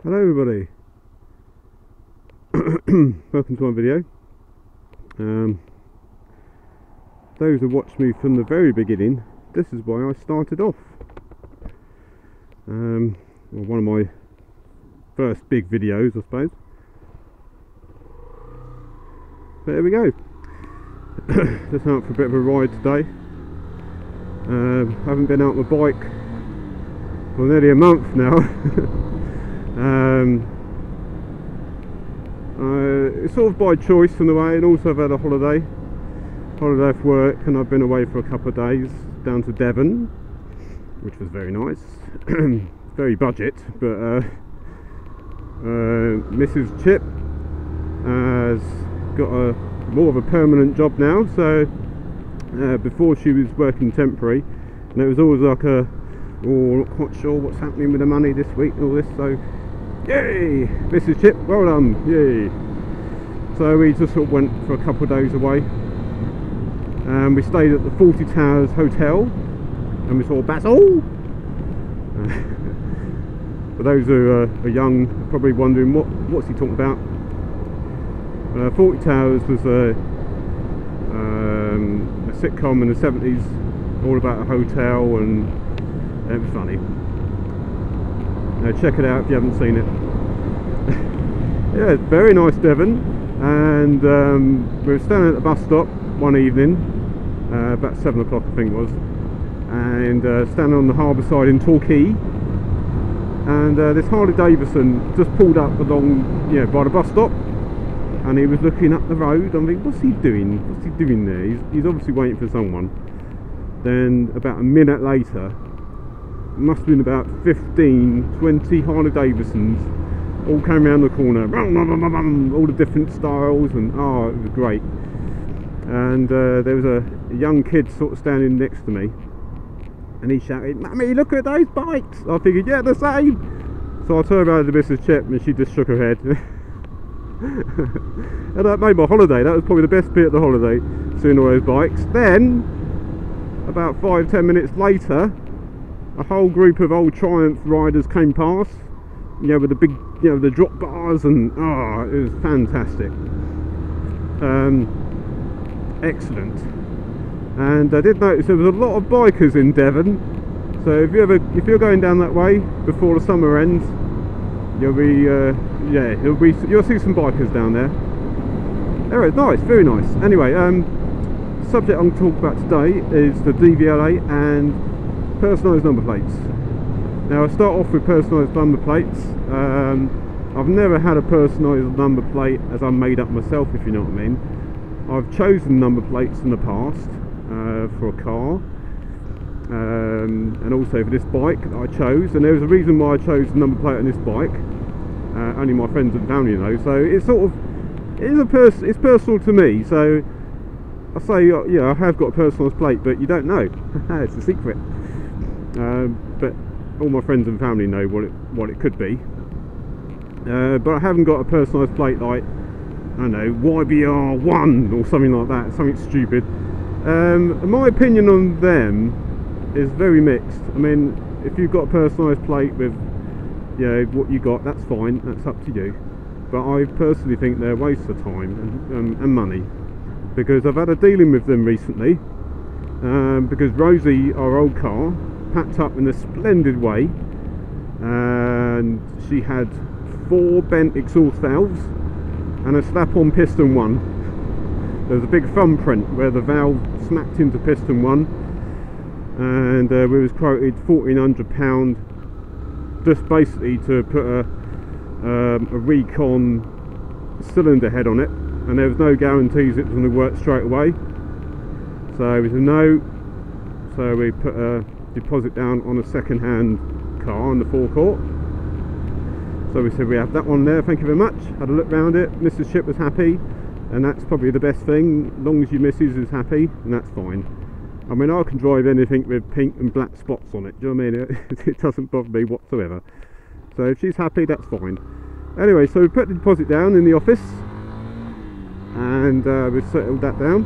Hello everybody, welcome to my video. Those who watched me from the very beginning, this is why I started off. Well, one of my first big videos, I suppose. But there we go. Just out for a bit of a ride today. Haven't been out on my bike for nearly a month now. It's sort of by choice in a way, and also I've had a holiday for work, and I've been away for a couple of days down to Devon, which was very nice. Very budget, but Mrs. Chip has got more of a permanent job now. So before she was working temporary, and it was always like a, oh, not quite sure what's happening with the money this week and all this, so yay, Mrs. Chip, well done, yay. So we just sort of went for a couple of days away, and we stayed at the 40 Towers Hotel, and we saw Basil. For those who are young, probably wondering what's he talking about. 40 Towers was a sitcom in the 70s, all about a hotel, and it was funny. Check it out if you haven't seen it. Yeah, it's very nice Devon, and we were standing at the bus stop one evening, about 7 o'clock I think it was, and standing on the harbour side in Torquay, and this Harley Davidson just pulled up along, by the bus stop, and he was looking up the road. I'm thinking, what's he doing? What's he doing there? He's obviously waiting for someone. Then about a minute later, must have been about 15-20 Harley Davidsons all came around the corner, all the different styles, and it was great. And there was a young kid sort of standing next to me, and he shouted, "Mummy, look at those bikes!" I figured, yeah, the same. So I turned around to Mrs. Chip, and she just shook her head. And that made my holiday. That was probably the best bit of the holiday, seeing all those bikes. Then about 5-10 minutes later, a whole group of old Triumph riders came past, with the big, the drop bars, and it was fantastic. Excellent. And I did notice there was a lot of bikers in Devon, so if you're going down that way before the summer ends, you'll see some bikers down there. Anyway, nice, very nice. Anyway, the subject I'm going to talk about today is the DVLA and personalised number plates. Now I start off with personalised number plates. I've never had a personalised number plate as I made up myself, if you know what I mean. I've chosen number plates in the past for a car, and also for this bike that I chose, and there was a reason why I chose the number plate on this bike. Only my friends and family know, so it's sort of, it's personal to me. So I say, I have got a personalised plate, but you don't know. It's a secret. But all my friends and family know what it could be. But I haven't got a personalised plate like, I don't know, YBR1 or something like that, something stupid. My opinion on them is very mixed. I mean, if you've got a personalised plate with, what you got, that's fine, that's up to you. But I personally think they're a waste of time and money, because I've had a dealing with them recently, because Rosie, our old car, packed up in a splendid way, and she had 4 bent exhaust valves and a slap-on piston one. There was a big thumbprint where the valve smacked into piston one, and we was quoted £1,400 just basically to put a recon cylinder head on it, and there was no guarantees it was going to work straight away. So we said no, so we put a deposit down on a second-hand car on the forecourt. So we said, we have that one there, thank you very much. Had a look round it, Mrs. Chip was happy, and that's probably the best thing. As long as your missus is happy, and that's fine. I mean, I can drive anything with pink and black spots on it, do you know what I mean? It doesn't bother me whatsoever. So if she's happy, that's fine. Anyway, so we put the deposit down in the office, and we settled that down.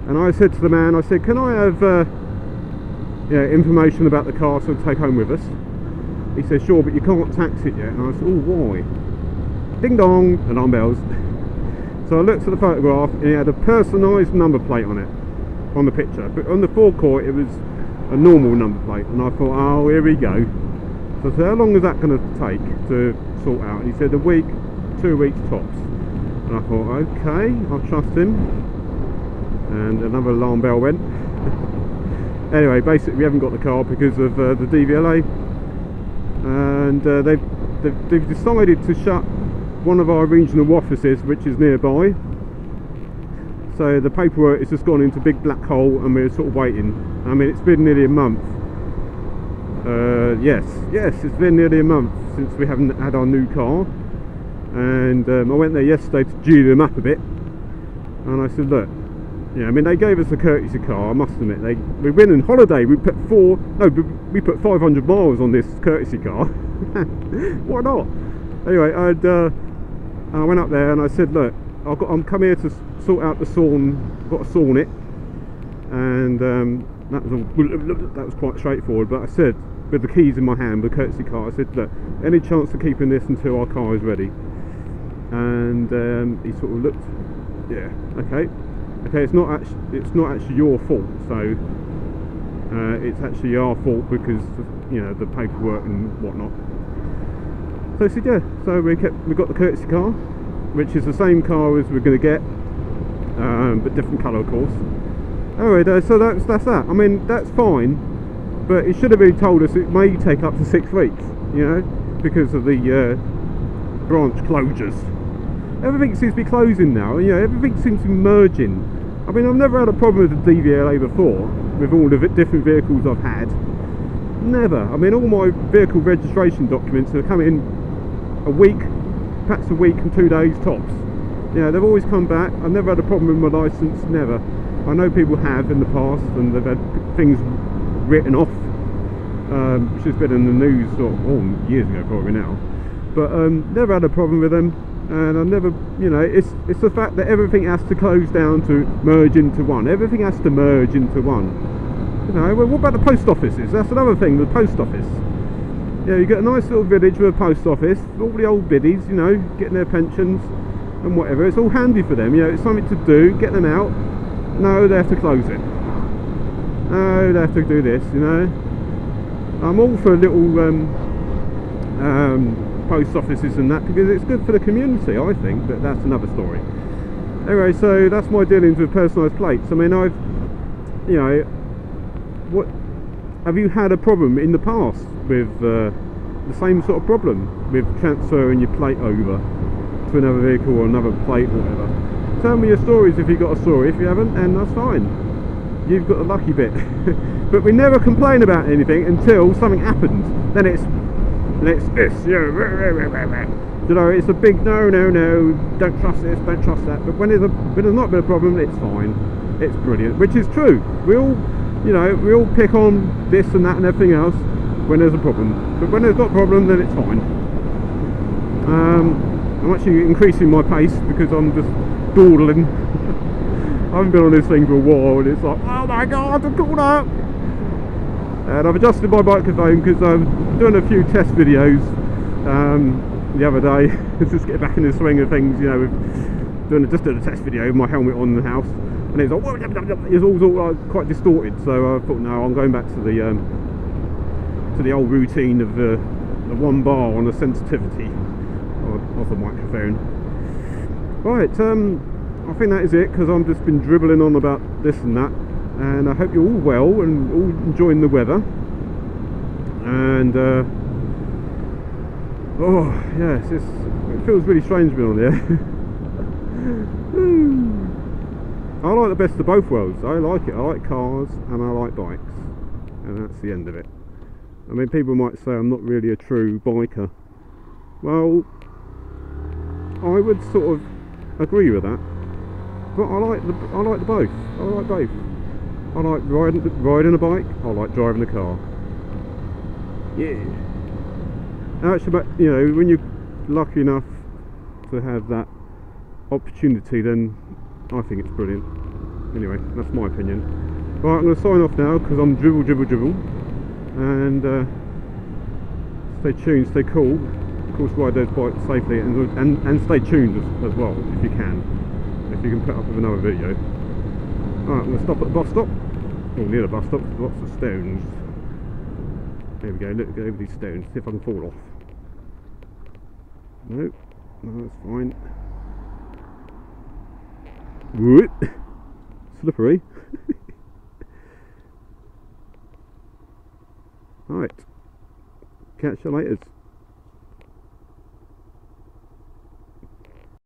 And I said to the man, I said, can I have information about the car to take home with us? He said, sure, but you can't tax it yet. And I said, oh, why? Ding dong, alarm bells. So I looked at the photograph and it had a personalised number plate on it, on the picture. But on the forecourt it was a normal number plate. And I thought, oh, here we go. So I said, how long is that going to take to sort out? And he said, a week, 2 weeks tops. And I thought, okay, I'll trust him. And another alarm bell went. Anyway, basically we haven't got the car because of the DVLA. And they've decided to shut one of our regional offices, which is nearby. So the paperwork has just gone into a big black hole and we're sort of waiting. I mean, it's been nearly a month. Yes, it's been nearly a month since we haven't had our new car. And I went there yesterday to G them up a bit. And I said, look, yeah, I mean, they gave us a courtesy car, I must admit. We went on holiday, we put 500 miles on this courtesy car. Why not? Anyway, I went up there and I said, look, I'm come here to sort out the sawn, I've got to sawn it. And that was quite straightforward, but I said, with the keys in my hand, the courtesy car, I said, look, any chance of keeping this until our car is ready? And he sort of looked, yeah, okay, it's not actually your fault, so it's actually our fault because, you know, the paperwork and whatnot. So I said, yeah, so we got the courtesy car, which is the same car as we're going to get, but different colour, of course. Anyway, so that's that. I mean, that's fine, but it should have really told us it may take up to 6 weeks, you know, because of the branch closures. Everything seems to be closing now, you know, everything seems to be merging. I mean, I've never had a problem with the DVLA before, with all the different vehicles I've had. Never. I mean, all my vehicle registration documents are coming a week, perhaps a week and 2 days tops. You know, they've always come back. I've never had a problem with my licence, never. I know people have in the past, and they've had things written off, which has been in the news sort of, years ago probably now. But never had a problem with them. And I never, you know, it's the fact that everything has to close down to merge into one. Everything has to merge into one. You know, well, what about the post offices? That's another thing, the post office. Yeah, you get a nice little village with a post office, all the old biddies, you know, getting their pensions and whatever. It's all handy for them, you know, it's something to do, get them out. No, they have to close it. No, they have to do this, you know. I'm all for little post offices and that because it's good for the community, I think, but that's another story. Anyway, so that's my dealings with personalised plates. I mean, you know, what have you had a problem in the past with the same sort of problem with transferring your plate over to another vehicle or another plate or whatever? Tell me your stories if you've got a story. If you haven't, then that's fine, you've got the lucky bit. But we never complain about anything until something happens. Then it's this, you know, it's a big no, don't trust this, don't trust that. But when there's not been a problem, it's fine, it's brilliant, which is true. We all pick on this and that and everything else when there's a problem, but when there's not a problem, then it's fine. I'm actually increasing my pace because I'm just dawdling. I haven't been on this thing for a while, and it's like, oh my god, I'm caught up. And I've adjusted my microphone because I'm doing a few test videos the other day. Just get back in the swing of things, you know, with just doing a test video with my helmet on in the house, and it's like, it's all quite distorted. So I thought, no, I'm going back to the old routine of the 1 bar on the sensitivity of the microphone. Right, I think that is it, because I've just been dribbling on about this and that. And I hope you're all well and all enjoying the weather. And oh yes, it feels really strange being on here. I like the best of both worlds. I like it. I like cars and I like bikes, and that's the end of it. I mean, people might say I'm not really a true biker. Well, I would sort of agree with that. But I like the both. I like both. I like riding a bike, I like driving a car. Yeah. Actually, you know, when you're lucky enough to have that opportunity, then I think it's brilliant. Anyway, that's my opinion. Right, I'm going to sign off now because I'm dribble. And stay tuned, stay cool. Of course, ride those bikes safely and stay tuned as well, if you can. If you can put up with another video. Alright, I'm going to stop at the bus stop. Oh, near the bus stop, lots of stones. There we go, look over these stones, see if I can fall off. No, that's fine. Whoop! Slippery. Alright, catch you later.